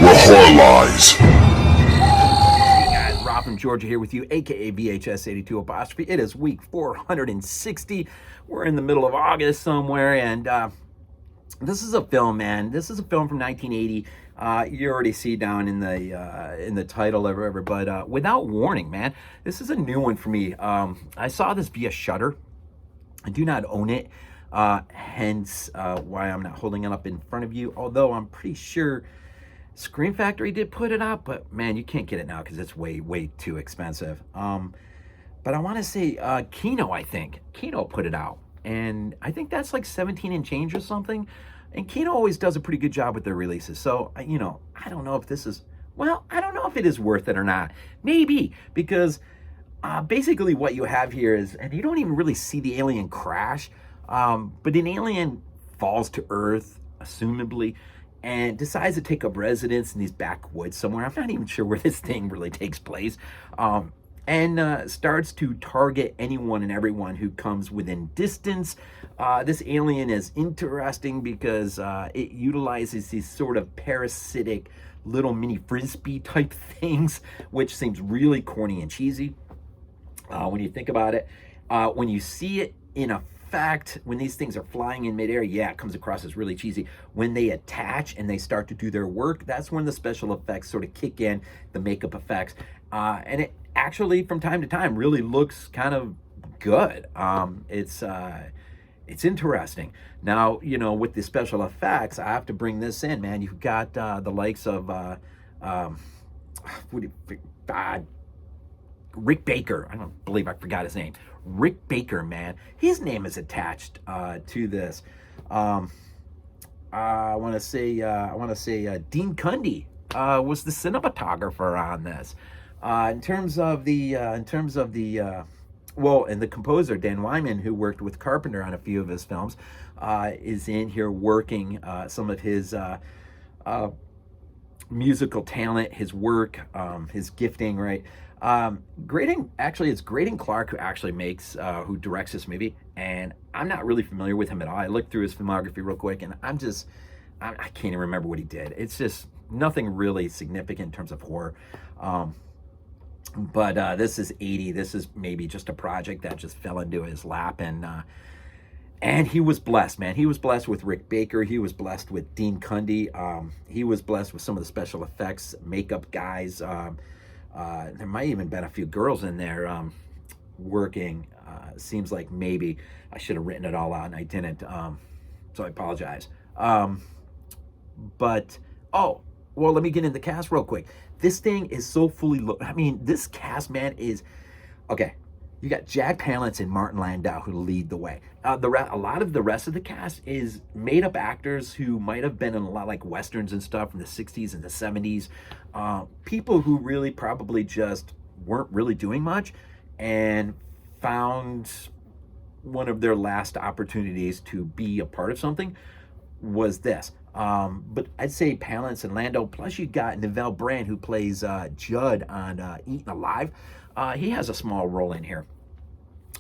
where horror lies. Hey guys, Rob from Georgia here with you, aka VHS82 apostrophe. It is week 460. We're in the middle of August somewhere, and this is a film, man. This is a film from 1980. You already see down in the title or whatever, but Without Warning, man. This is a new one for me. I saw this via Shudder. I do not own it, hence why I'm not holding it up in front of you. Although I'm pretty sure Scream Factory did put it out, but man, you can't get it now because it's way too expensive. But I want to say Kino, I think. Kino put it out. And I think that's like 17 and change or something. And Kino always does a pretty good job with their releases. So, I don't know if this is, well, I don't know if it is worth it or not. Maybe, because basically what you have here is, and you don't even really see the alien crash, but an alien falls to Earth, assumably, and decides to take up residence in these backwoods somewhere. I'm not even sure where this thing really takes place. And starts to target anyone and everyone who comes within distance. This alien is interesting because it utilizes these sort of parasitic little mini frisbee type things, which seems really corny and cheesy when you think about it. When you see it in effect, when these things are flying in midair, yeah, it comes across as really cheesy. When they attach and they start to do their work, that's when the special effects sort of kick in, the makeup effects. And it actually, from time to time, really looks kind of good. It's interesting. Now, with the special effects, I have to bring this in, man. You've got the likes of Rick Baker. I don't believe I forgot his name. Rick Baker, man. His name is attached to this. I want to say Dean Cundy was the cinematographer on this. In terms of the well, and the composer Dan Wyman, who worked with Carpenter on a few of his films, is in here working some of his musical talent, his work, his gifting, right? Greydon, actually, it's Greydon Clark who actually who directs this movie, and I'm not really familiar with him at all. I looked through his filmography real quick, and I can't even remember what he did. It's just nothing really significant in terms of horror. But this is 80. This is maybe just a project that just fell into his lap, and he was blessed, man. He was blessed with Rick Baker. He was blessed with Dean Cundy. He was blessed with some of the special effects, makeup guys. There might even been a few girls in there working. Seems like maybe I should have written it all out, and I didn't. So I apologize. But well, let me get in the cast real quick. This thing is so fully this cast, man, is okay. You got Jack Palance and Martin Landau who lead the way. A lot of the rest of the cast is made up actors who might have been in a lot like westerns and stuff from the 60s and the 70s. People who really probably just weren't really doing much and found one of their last opportunities to be a part of something was this. But I'd say Palance and Landau, plus you got Neville Brand, who plays Judd on Eaten Alive. He has a small role in here,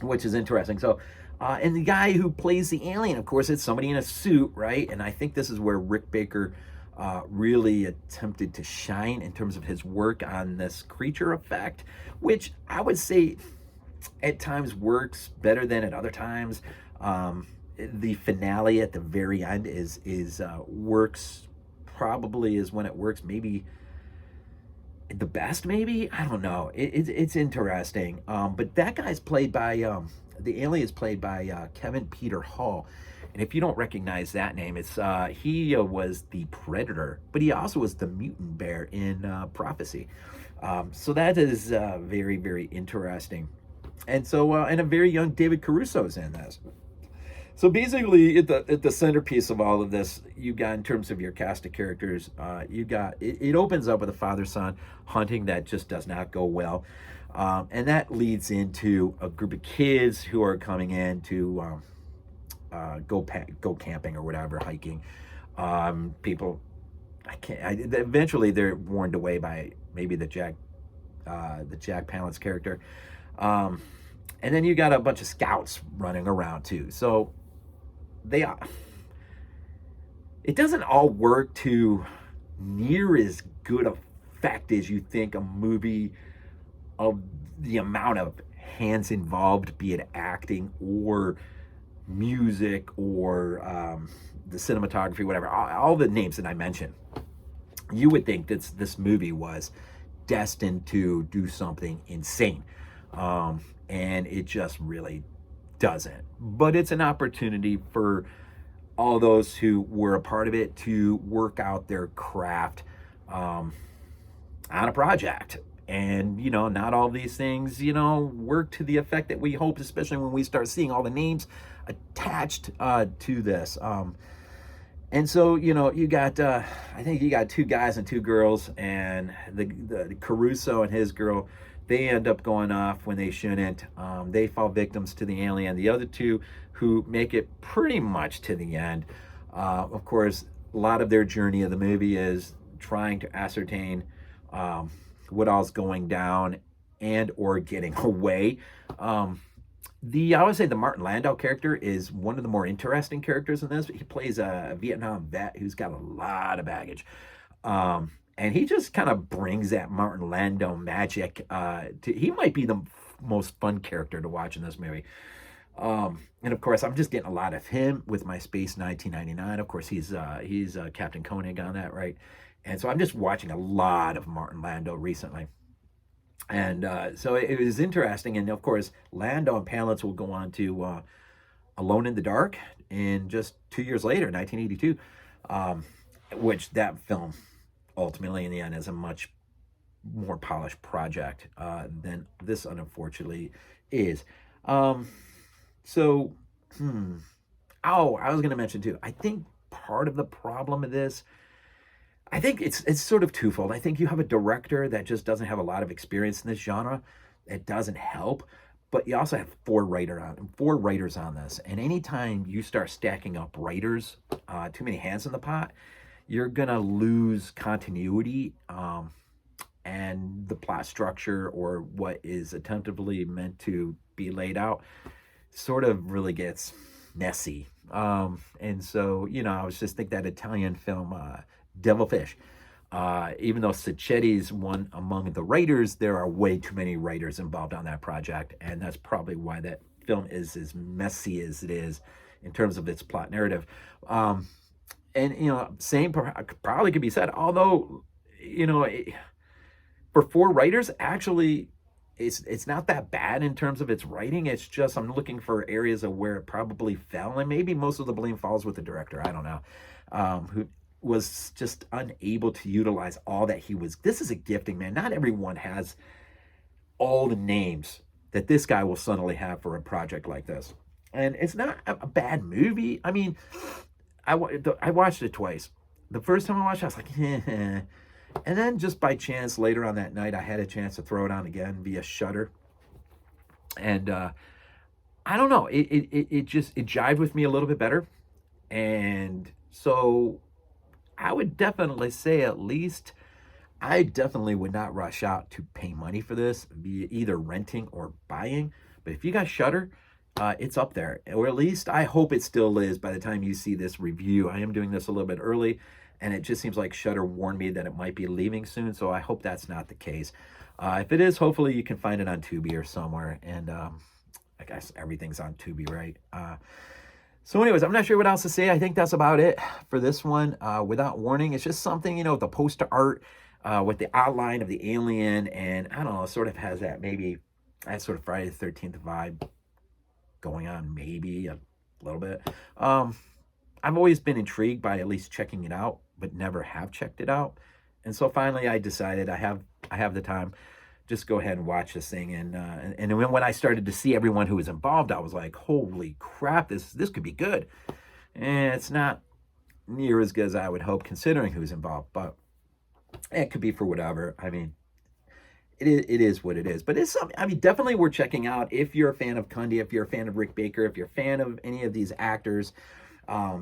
which is interesting. So, and the guy who plays the alien, of course, it's somebody in a suit, right? And I think this is where Rick Baker really attempted to shine in terms of his work on this creature effect, which I would say at times works better than at other times. The finale at the very end is works, probably is when it works maybe the best, maybe, I don't know. It's interesting. But that guy's played by the alien is played by Kevin Peter Hall. And if you don't recognize that name, it's he was the Predator, but he also was the mutant bear in Prophecy. So that is very interesting. And so and a very young David Caruso is in this. So basically, at the centerpiece of all of this, you got, in terms of your cast of characters, you got, it opens up with a father-son hunting that just does not go well. And that leads into a group of kids who are coming in to go camping or whatever, hiking. People, eventually they're warned away by maybe the Jack Palance character. And then you got a bunch of scouts running around too. So it doesn't all work to near as good effect as you think a movie of the amount of hands involved, be it acting or music or the cinematography, whatever, all the names that I mentioned. You would think that this movie was destined to do something insane. And it just really doesn't. But it's an opportunity for all those who were a part of it to work out their craft on a project. And, you know, not all these things, you know, work to the effect that we hope, especially when we start seeing all the names attached to this. And so, you know, you got, I think you got two guys and two girls, and the Caruso and his girl, they end up going off when they shouldn't. They fall victims to the alien. The other two, who make it pretty much to the end, of course, a lot of their journey of the movie is trying to ascertain what all's going down and or getting away. I would say the Martin Landau character is one of the more interesting characters in this. He plays a Vietnam vet who's got a lot of baggage. And he just kind of brings that Martin Landau magic. He might be the most fun character to watch in this movie. And of course, I'm just getting a lot of him with my Space 1999. Of course, he's Captain Koenig on that, right? And so I'm just watching a lot of Martin Landau recently. And so it was interesting. And of course, Landau and Palance will go on to Alone in the Dark in just 2 years later, 1982, which that film ultimately in the end is a much more polished project than this unfortunately is. Oh, I was going to mention too, I think part of the problem of this, I think it's sort of twofold. I think you have a director that just doesn't have a lot of experience in this genre. It doesn't help. But you also have four writers on this. And anytime you start stacking up writers, too many hands in the pot, you're going to lose continuity and the plot structure, or what is attemptably meant to be laid out, sort of really gets messy. And so, you know, I was just thinking that Italian film, Devilfish. Even though Sacchetti's one among the writers, there are way too many writers involved on that project, and that's probably why that film is as messy as it is in terms of its plot narrative. And you know, same probably could be said. Although, you know, for four writers, actually, it's not that bad in terms of its writing. It's just I'm looking for areas of where it probably fell, and maybe most of the blame falls with the director. I don't know, who was just unable to utilize all that he was. This is a gifting, man. Not everyone has all the names that this guy will suddenly have for a project like this. And it's not a bad movie. I mean, I watched it twice. The first time I watched it, I was like, and then just by chance later on that night, I had a chance to throw it on again via Shudder. And I don't know, it just jived with me a little bit better. And so I would definitely say, at least, I definitely would not rush out to pay money for this, via either renting or buying. But if you got Shudder, it's up there. Or at least I hope it still is by the time you see this review. I am doing this a little bit early, and it just seems like Shudder warned me that it might be leaving soon, so I hope that's not the case. If it is, hopefully you can find it on Tubi or somewhere. And I guess everything's on Tubi, right? So anyways, I'm not sure what else to say. I think that's about it for this one. Without Warning, it's just something, you know, the poster art with the outline of the alien, and I don't know, it sort of has that sort of Friday the 13th vibe going on, maybe a little bit. I've always been intrigued by at least checking it out, but never have checked it out. And so finally I decided I have the time, just go ahead and watch this thing. And when I started to see everyone who was involved, I was like, holy crap, this could be good. And it's not near as good as I would hope, considering who's involved, but it could be for whatever. I mean, it is what it is. But it's something, I mean, definitely worth checking out if you're a fan of Cundy, if you're a fan of Rick Baker, if you're a fan of any of these actors, or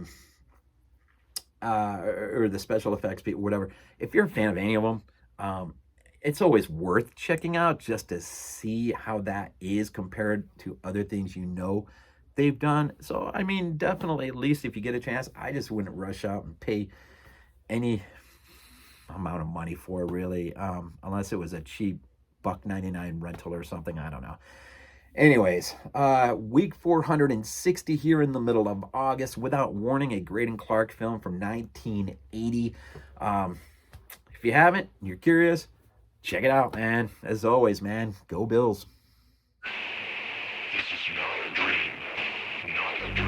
the special effects people, whatever. If you're a fan of any of them, it's always worth checking out just to see how that is compared to other things you know they've done. So, I mean, definitely, at least if you get a chance, I just wouldn't rush out and pay any amount of money for, really, unless it was a cheap $1.99 rental or something. I don't know. Anyways, week 460 here in the middle of August. Without Warning, a Greydon Clark film from 1980. If you haven't, you're curious, check it out, man. As always, man, go Bills. This is not a dream. Not a dream.